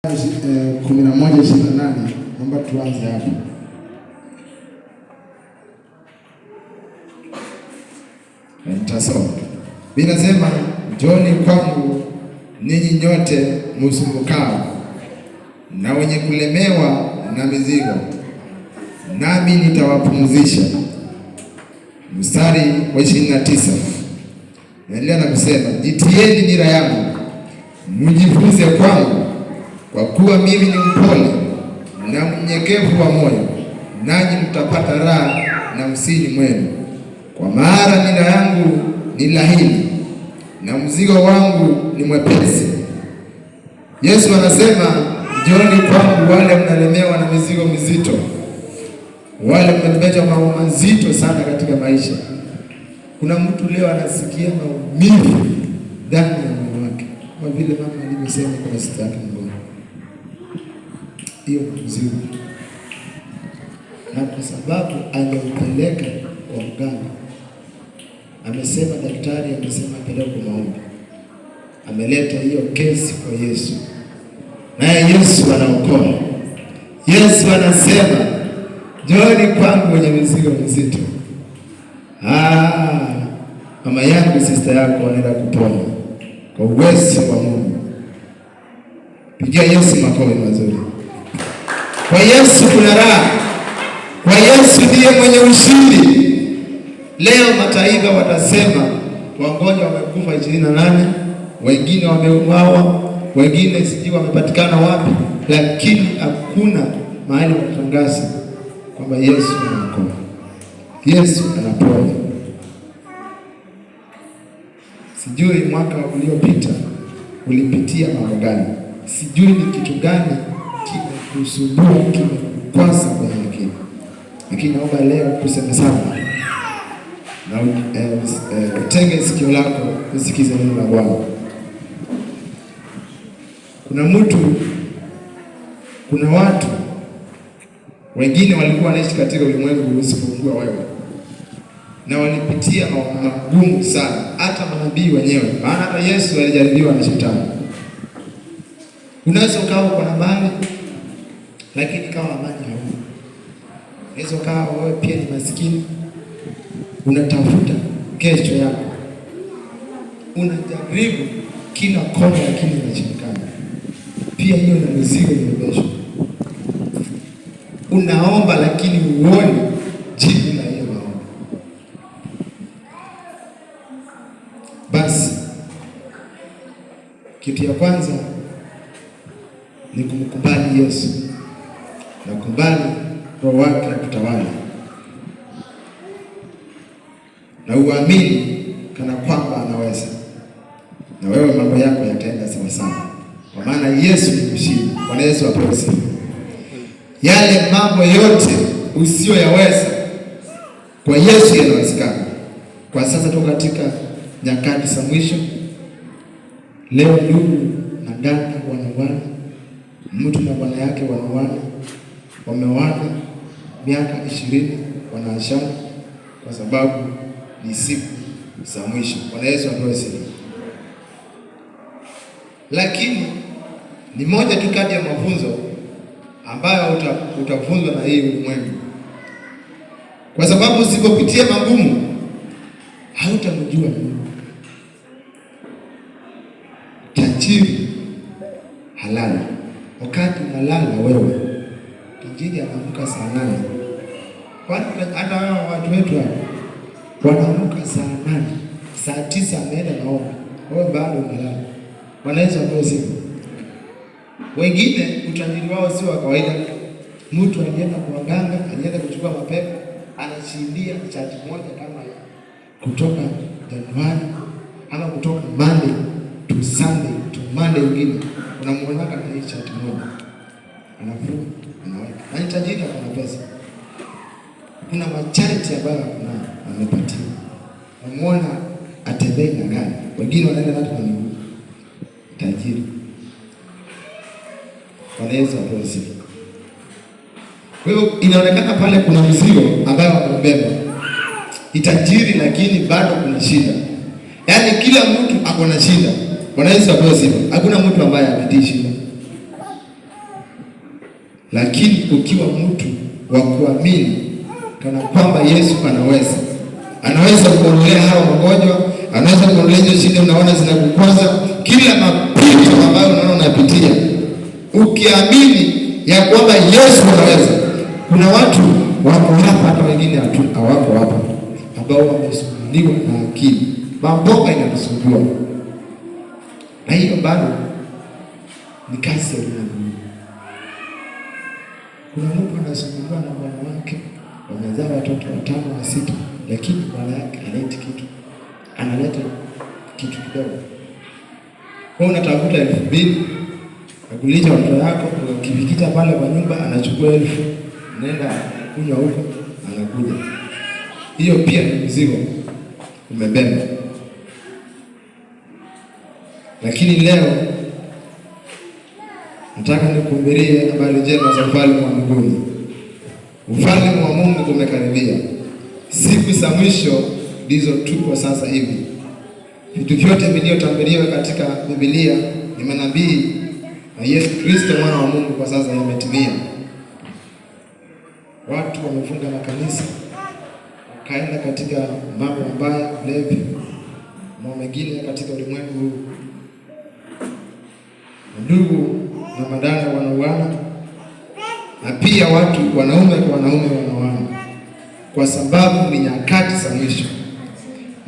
11:28 naomba tuanze hapo. Nitasoma. Biblia inasema, "Njooni kwangu ninyi nyote msumbukao na wenye kulemewa na mizigo, nami nitawapumzisha." Mstari wa 29. Naendelea na kusema, "Jitieni nira yangu, mjifunze kwangu, kwa kuwa mimi ni mpole na mnyenyekevu wa moyo, nanyi mtapata raha nafsini mwenu. Kwa maana nira yangu ni laini na mzigo wangu ni mwepesi." Yesu anasema, njooni kwangu wale mnalemewa na mizigo mizito, wale mmebeba mambo mazito sana katika maisha. Kuna mtu leo anasikia maumivu ndani ya moyo wake, kama vile mama alivyosema kwa sister yake mgongo. Hiyo mzigo, na kwa sababu anampeleka kwa mganga, amesema daktari amesema peleke maombi, ameleta hiyo kesi kwa Yesu, naye Yesu anaokoa. Yesu anasema, njooni kwangu wenye mizigo mizito. Mama yangu, sister yako anaenda kupona kwa uwezo wa Mungu. Pigia Yesu makofi mazuri. Kwa Yesu kuna raha. Kwa Yesu ndiye mwenye ushindi. Leo mataifa watasema wagonjwa wamekufa 28, wengine wameuawa, wengine sijui wamepatikana wapi, lakini hakuna mahali watangaza kwamba Yesu anaokoa, Yesu anaponya. Sijui mwaka uliopita ulipitia mambo gani, sijui ni kitu gani kimekusumbua, kimekwaza kwenye akili, lakini naomba leo kusema sana na utenge sikio lako usikize neno la Bwana. Kuna watu wengine walikuwa wanaishi katika ulimwengu usipokuwa wewe, na walipitia magumu sana, hata manabii wenyewe, maana hata Yesu alijaribiwa na shetani. Unaweza ukawa kwa mali lakini kawa amani hauna. Unaweza ukawa wewe pia ni maskini, unatafuta kesho yako, unajaribu kila kona lakini inashindikana. Pia hiyo na mizigo imebebeshwa. Unaomba lakini uone jibu la hiyo maombi. Basi kitu ya kwanza ni kumkubali Yesu na kukubali Roho wake akutawala, na uamini kana kwamba anaweza, na wewe mambo yako yataenda sawa sawa, kwa maana Yesu ni mshindi. Bwana Yesu apewe sifa. Yale mambo yote usiyoyaweza kwa Yesu yanawezekana. Kwa sasa tuko katika nyakati za mwisho. Leo ndugu na dada wanaoana, mtu na bwana yake wanaoana, wameoana miaka 20 wanaachana kwa sababu ni siku za mwisho. Bwana Yesu apewe sifa. Lakini ni moja tu kati ya mafunzo ambayo utafunzwa na hii ulimwengu, kwa sababu usipopitia magumu hautamjua Mungu. Tajiri halala, wakati unalala wewe, tajiri anaamka saa 8. Kwani hata hao watu wetu wanaamka saa 8, saa 9 ameenda naomba, wewe bado unalala. Bwana Yesu apewe sifa. Wengine utajiri wao sio wa kawaida. Mtu alienda kwa waganga, alienda kuchukua mapepo, anashindia chati moja kama kutoka Januari ama kutoka Monday to Sunday to Monday, wengine unamuona kana hii chati moja anafunga anaweka, na tajiri ana pesa. Kuna macharity ambayo kuna amepatiwa, unamuona atembea na gari, wengine wanaenda hata kwa miguu. Tajiri. Bwana Yesu apewe sifa. Kwa hiyo inaonekana pale kuna mzigo ambayo wamebeba. Itajiri lakini bado kuna shida. Yaani kila mtu ako na shida. Bwana Yesu apewe sifa. Hakuna mtu ambaye hapitii shida. Lakini ukiwa mtu wa kuamini kana kwamba Yesu anaweza kuondolea hao magonjwa, anaweza kuondolea hizo shida unaona zinakukwaza, kila mapito ambayo unaona unapitia, ukiamini ya kwamba Yesu anaweza. Kuna watu wako hapa, hata wengine hawako hapa, ambao wamesumbuliwa na akili, mambo inasumbua, na hiyo bado ni kazi ya Mungu. Kuna mtu anasumbuliwa na bwana wake, wamezaa watoto 5 na 6, lakini bwana yake analeta kitu kidogo. Kwa unatafuta 2,000 akulisha watoto yako, ukifikisha pale kwa nyumba anachukua 1,000, nenda kunywa huko, anakuja. Hiyo pia ni mzigo umebeba. Lakini leo nataka nikuhubirie habari njema za ufalme wa mbinguni. Ufalme wa Mungu umekaribia. Siku za mwisho ndizo tuko sasa hivi. Vitu vyote vilivyotabiriwa katika Biblia ni manabii na Yesu Kristo mwana wa Mungu kwa sasa yametimia. Watu wamefunga makanisa, wakaenda katika mambo mabaya, ulevi, mambo mengine katika ulimwengu huu. Ndugu na madada wanauana, na pia watu wanaume kwa wanaume wanauana, kwa sababu ni nyakati za mwisho.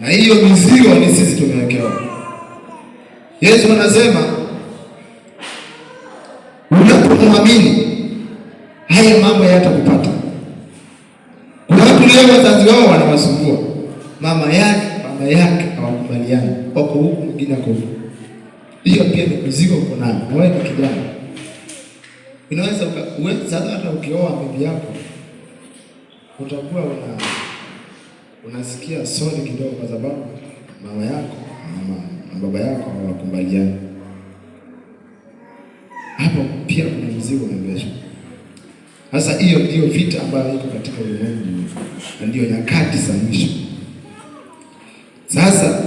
Na hiyo mizigo ni sisi tumewekewa. Yesu anasema unapomwamini haya mambo yatakupata. Kuna watu leo wazazi wao wanawasumbua, mama yake baba yake hawakubaliani, wako huku mwingine ako huku. Hiyo pia ni mzigo uko nayo. Na wewe ni kijana, unaweza sasa hata ukioa bibi yako utakuwa unasikia sorry kidogo, kwa sababu mama yako na baba yako hawakubaliani. Hapo pia kuna mzigo unabebeshwa. Sasa hiyo ndio vita ambayo iko katika ulimwengu, na ndio nyakati za mwisho. Sasa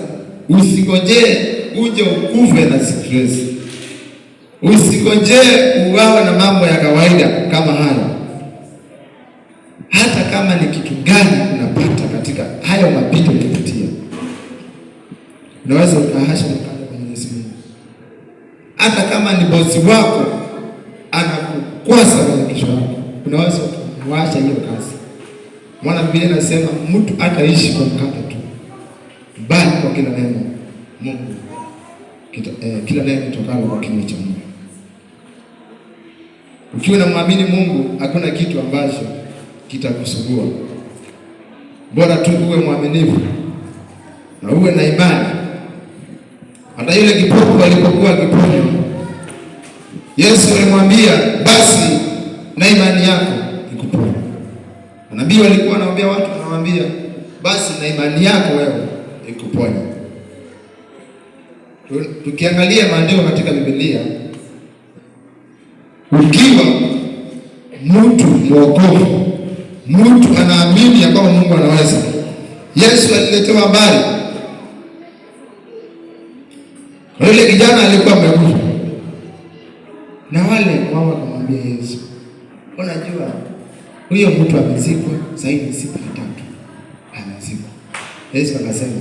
usigojee uje ukufe na stress. Usigojee uwawe na mambo ya kawaida kama haya. Hata kama ni kitu gani unapata katika hayo mapito unapitia, unaweza ukahasha mkanda kwa Mwenyezi Mungu. Hata kama ni bosi wako anakukwasa kwenye kesho yako, unaweza kumwacha hiyo kazi. Maana Biblia inasema mtu ataishi kwa mkate tu, bali kwa kila neno Mungu, kila neno kutokana kwa kinywa cha Mungu. Ukiwa unamwamini Mungu, hakuna kitu ambacho kitakusumbua. Bora tu uwe mwaminifu na uwe na imani. Hata yule kipofu alipokuwa kipofu, Yesu alimwambia basi na imani yako ikuponya. Nabii walikuwa wanaambia watu, anawaambia basi na imani yako wewe ikuponya. Tukiangalia maandiko katika Biblia, ukiwa mtu mwokovu, mtu anaamini ya kwamba Mungu anaweza. Yesu aliletewa habari, yule kijana alikuwa amekufa, na wale mama akamwambia Yesu, unajua huyo mtu amezikwa zaidi siku 3 amezikwa. Yesu akasema,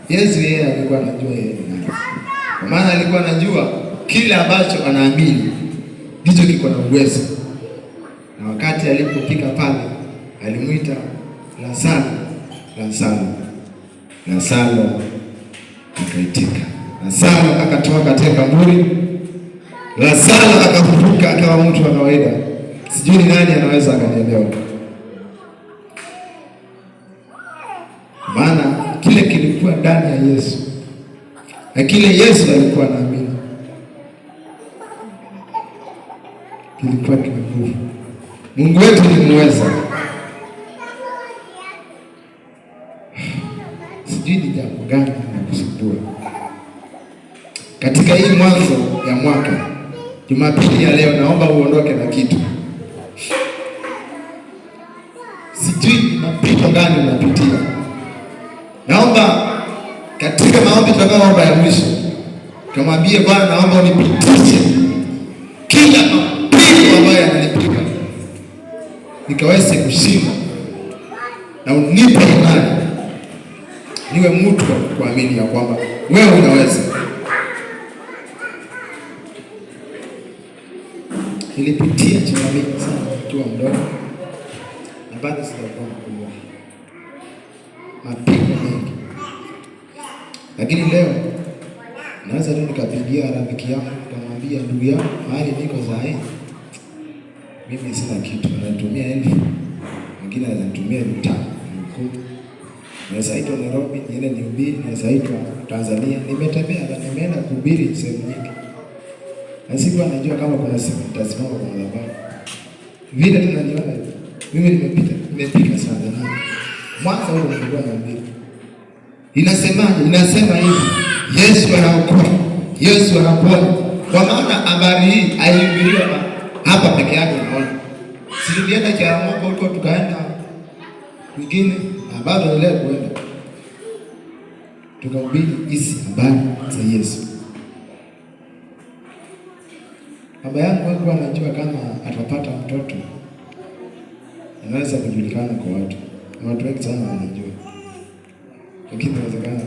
Yesu yeye alikuwa anajua yeye ni nani. Kwa maana alikuwa anajua kile ambacho anaamini ndicho kiko na uwezo. Na wakati alipofika pale, alimuita Lazaro akaitika. Lazaro akatoka katika kaburi. Lazaro akafufuka akawa mtu wa kawaida. Sijui ni nani anaweza akanielewa. Maana kile kilikuwa ndani ya Yesu, na kile Yesu alikuwa anaamini kilikuwa kina nguvu. Mungu wetu ni mweza. Sijui ni jambo gani linakusumbua katika hii mwanzo ya mwaka. Jumapili ya leo naomba uondoke na kitu. Sijui mapito gani unapitia. Naomba katika maombi tutakayoomba ya mwisho, kamwambie Bwana, naomba unipitishe kila mapito ambayo yananipiga. nikaweze kushinda, na unipe imani niwe mtu wa kuamini ya kwamba wewe unaweza. Nilipitia changamoto sana nikiwa mdogo na bado sijakuwa mkubwa, mapigo mengi, lakini leo naweza tu nikapigia rafiki yangu nikamwambia, ndugu yangu, mahali niko sahi mimi sina kitu, natumia 1000, mwingine anatumia 5,000, naweza itwa Nairobi, niende nihubiri, naweza itwa Tanzania, nimetembea na nimeenda kuhubiri sehemu nyingi, na siku anajua kama kuna siku nitasimama kwa madhabahu. Vile tunaniona mimi nimepika sana na mwanzo huo nilikuwa naambia. Inasemaje? Inasema hivi, Yesu anaokoa, Yesu anaponya. Kwa maana habari hii haihubiriwa hapa peke yake. Naona sisi tulienda Jaramogi huko, tukaenda kwingine na bado naendelea kuenda, tukahubiri hizi habari za Yesu. Baba yangu alikuwa anajua kama atapata mtoto anaweza kujulikana kwa watu, na watu wengi sana wanajua, lakini inawezekana.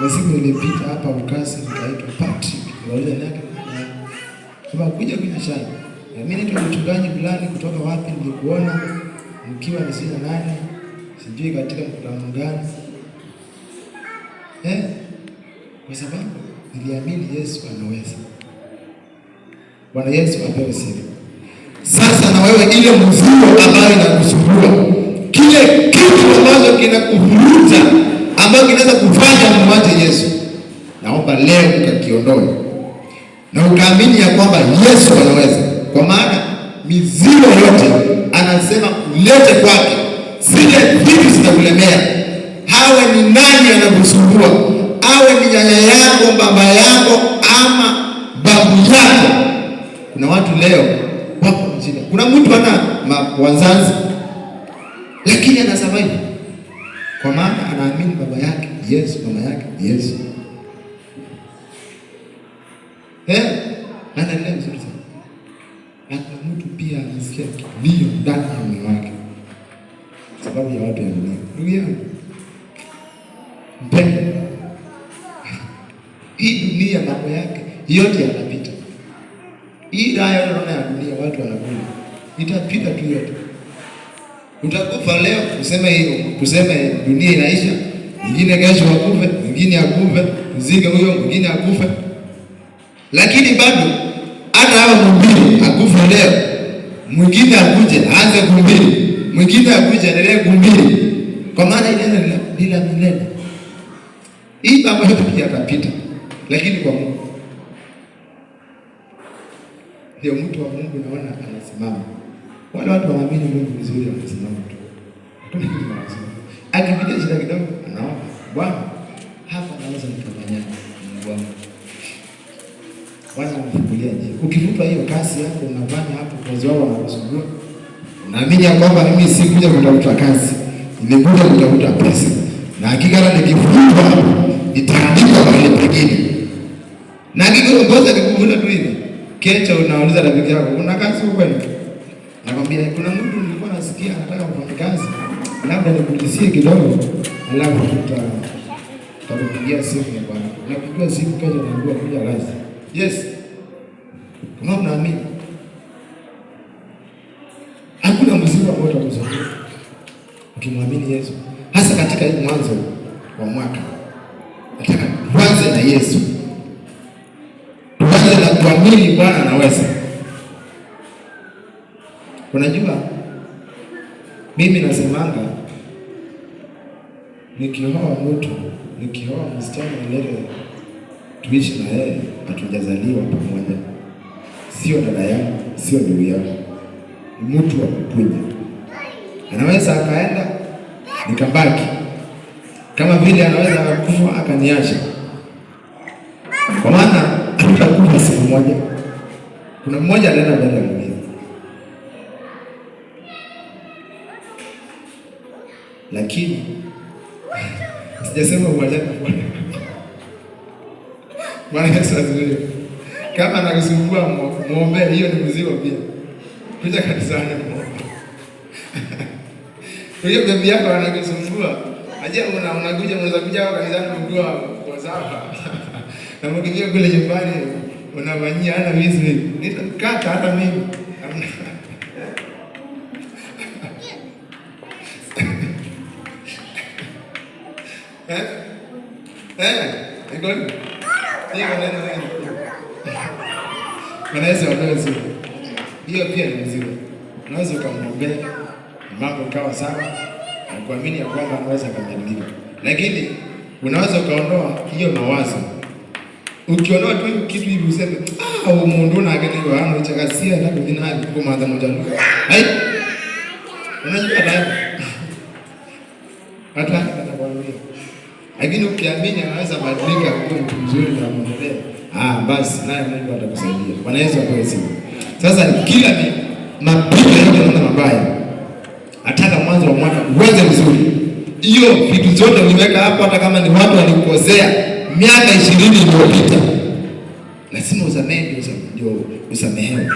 Na siku nilipita hapa ukasi, nikaitwa Patrick, nauliza nani kama kuja shai, na mimi ndio mchungaji fulani kutoka wapi, nilikuona mkiwa ni sina nani sijui katika mkutano gani, kwa sababu niliamini Yesu anaweza. Bwana Yesu apewe sifa. Sasa na wewe, ile mzigo ambayo inakusumbua, kile kitu ambacho kinakuvuruta, ambacho kinaweza kufanya umwache Yesu, naomba leo ukakiondoe na ukaamini ya kwamba Yesu anaweza. Kwa maana mizigo yote anasema ulete kwake, zile vitu zitakulemea. Hawe ni nani anakusumbua, awe ni nyanya yako, baba yako ama babu yako. Kuna watu leo wako mjini, kuna mtu ana wazazi lakini ana survive kwa maana anaamini baba yake Yesu, mama yake Yesu. Anaendelea vizuri sana. Na kuna mtu pia anasikia kilio ndani ya moyo wake sababu ya watu ya dunia. Ndugu yangu mpendwa, hii dunia mambo yake yote yanapita. Hii raha unaona ya dunia watu wanakula, itapita tu yote. Utakufa leo kuseme dunia inaisha, mwingine kesho akufe, mwingine akufe, mzige huyo mwingine akufe. Lakini bado hata hao mwingine akufa leo, mwingine akuje aanze kuhubiri, mwingine akuje endelee kuhubiri, kwa maana ile bila milele. Hii mambo yote pia yatapita, lakini kwa Mungu ndio mtu wa Mungu naona anasimama. Wale watu wanaamini Mungu vizuri wanasimama tu. Kuna kitu wanasema. Akipitia shida kidogo anaomba, Bwana hapa naweza nikafanya Mungu wangu. Bwana anafungulia njia. Ukivuta hiyo kasi yako unafanya hapo kazi wao wanakusumbua. Unaamini ya kwamba mimi si kuja kutafuta kazi, nimekuja kutafuta pesa. Na hakika nikivuta hapo nitaandika mahali pengine. Na kiongoza kikuvuta tu hivi. Kesho unauliza rafiki yako, kuna kazi huko kwenu? Nakwambia kuna mtu nilikuwa nasikia anataka kufanya kazi, labda nikulizie kidogo, alafu tutakupigia simu ya bwana. Nakupigia simu kesho naambiwa kuja kazi. Yes. Kama unaamini, hakuna mzigo ambao utakusumbua ukimwamini Yesu. Hasa katika hii mwanzo wa mwaka, nataka tuanze na Yesu. Tuanze na kuamini Bwana anaweza. Unajua mimi nasemanga, nikioa mtu, nikioa msichana leo tuishi na yeye, hatujazaliwa pamoja. Sio dada yangu, sio ndugu yangu. Ni mtu wa kukuja. Anaweza akaenda nikabaki. Kama vile anaweza akakufa akaniacha. Kwa maana tutakufa siku moja. Kuna mmoja alienda mbele ya mwingine. Lakini sijasema uwajana Bwana. Bwana Yesu asifiwe. Kama anakusumbua muombe, hiyo ni mzigo pia. Kuja kanisani muombe. Huyo bibi yako anakusumbua. Aje unakuja unaweza kuja kwa kanisani kujua kwa sababu. Na mkijia kule nyumbani unafanyia hata wizi. Nitakata hata mimi. Ndio. Ndio neno hili. Wanaweza wanaweza. Hiyo pia ni mzigo. Unaweza kumwombea mambo kawa sawa na kuamini ya kwamba anaweza kubadilika. Lakini unaweza ukaondoa hiyo mawazo. Ukiondoa tu kitu hivi useme mundu na ageni wa hano chakasia na kujina hali kwa madha moja ndugu. Hai. Unajua hata atakwambia. Lakini ukiamini anaweza badilika kuwa mtu mzuri na mwendeleo. Basi naye Mungu atakusaidia. Bwana Yesu apewe sifa. Sasa kila mapito yote na mabaya ataka mwanzo wa mwaka uweze vizuri. Hiyo vitu zote uliweka hapo, hata kama ni watu walikukosea miaka 20 iliyopita, lazima usamehe, ndio usamehewe.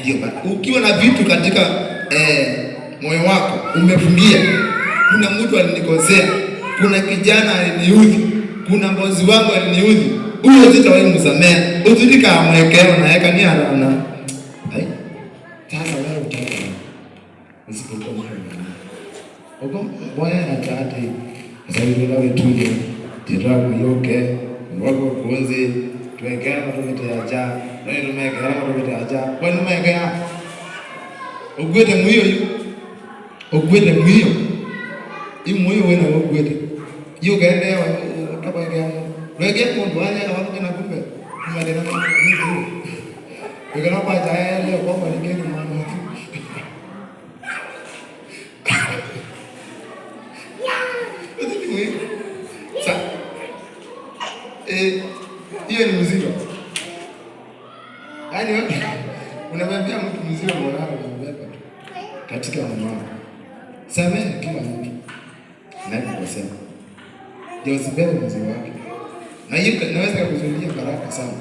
Ndio ukiwa na vitu katika moyo wako umefungia, kuna mtu alinikosea, kuna kijana aliniudhi, kuna mbozi wangu aliniudhi, huyo sitawahi msamehe, uzidika amwekeo na yeka ni ana tana wewe utaka usipokuwa uko boya na tata zaidi la wetuje tirabu yoke wako kuanze tuwekea mtu aja na ndio mekea mtu aja kwa nini mekea ugwete muyo ugwete muyo imuyo wewe na ugwete hiyo kaende utabaya wegea mundu anya na watu na kumbe mmadena mtu wegana kwa jaya leo kwa nini mwana hiyo ni mzigo. Yaani unamwambia mtu mzigo mwanao unambeba tu katika moyo. Samehe kila mtu. Na nikosea. Ndio usibebe mzigo wake. Na hiyo inaweza kukuzuia baraka sana.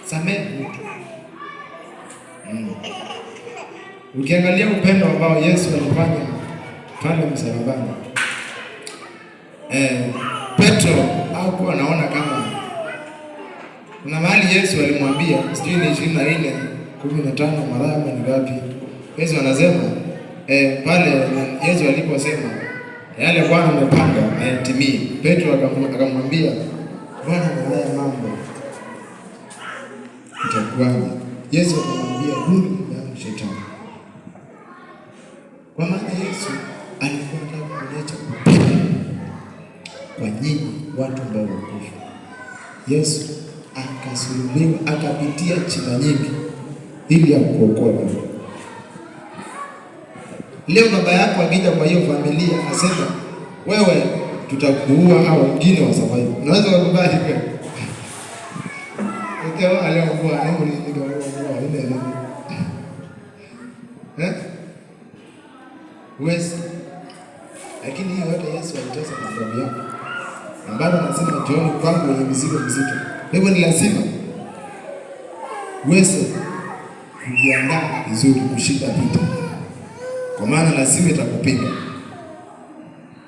Samehe mtu. Ukiangalia upendo ambao Yesu alifanya pale msalabani. Petro hakuwa anaona kama kuna mahali Yesu alimwambia sijui ni 24:15 mara ni ngapi. Yesu anasema pale Yesu aliposema yale Bwana amepanga ayatimie. Petro akamwambia Bwana, haya mambo itakuwaje? Yesu akamwambia rudi na shetani. Kwa maana Yesu alikuwa anataka kuleta kwa nyinyi watu ambao wakufa. Yesu akasulubiwa, akapitia shida nyingi ili akuokoe. Leo baba yako akija kwa hiyo familia asema wewe tutakuua au wengine wasawahi, unaweza kukubali kweli? Ndio aliyokuwa leo ni ndio ile wewe. Lakini hiyo yote Yesu alitesa kwa sababu yako. Ambao anasema jioni kwangu wenye mizigo mizito. Hivyo ni lazima uweze kujiandaa vizuri kushinda vita. Kwa maana lazima itakupiga.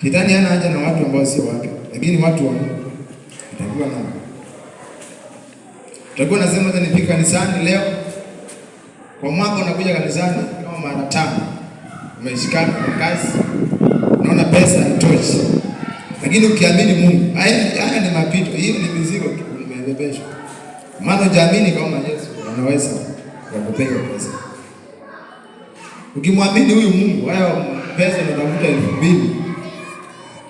Shetani hana haja na watu ambao sio wake, lakini watu wa Mungu itakuwa nao. Tutakuwa nasema hata nifika kanisani leo kwa mwaka unakuja kanisani kama mara 5. Umeshikana kwa kazi. Unaona pesa haitoshi. Lakini ukiamini Mungu, haya ni mapito, hiyo ni mizigo tu umebebeshwa. Maana unaamini kama Yesu anaweza kukupea pesa. Ukimwamini huyu Mungu, haya pesa unatafuta 2000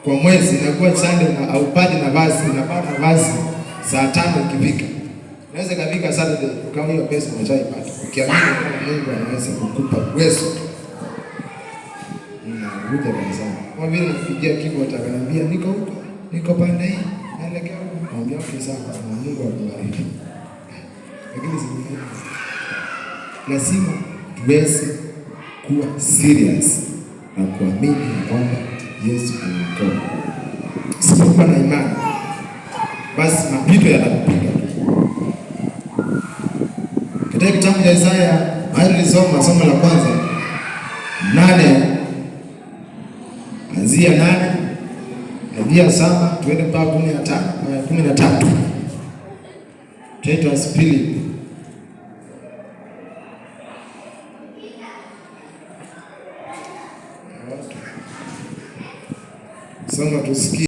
kwa mwezi inakuwa chande na aupate nafasi, unapata nafasi saa 5 ikifika. Unaweza kufika Saturday kama hiyo pesa umeshaipata. Ukiamini kama Mungu anaweza kukupa uwezo. Kuja kanisani. Kwa vile nafikia keyboard akaniambia niko pande hii, naelekea huko. Naambia sawa, na Mungu akubariki. Lakini lazima tuweze kuwa serious na kuamini kwamba Yesu anaokoa. Usipokuwa na imani, basi mapito yatakupiga. Katika kitabu cha Isaya, nilisoma somo la kwanza. nane, anzia 8, anzia 7, tuende mpaka 13. Titus Philip. Soma tusikie.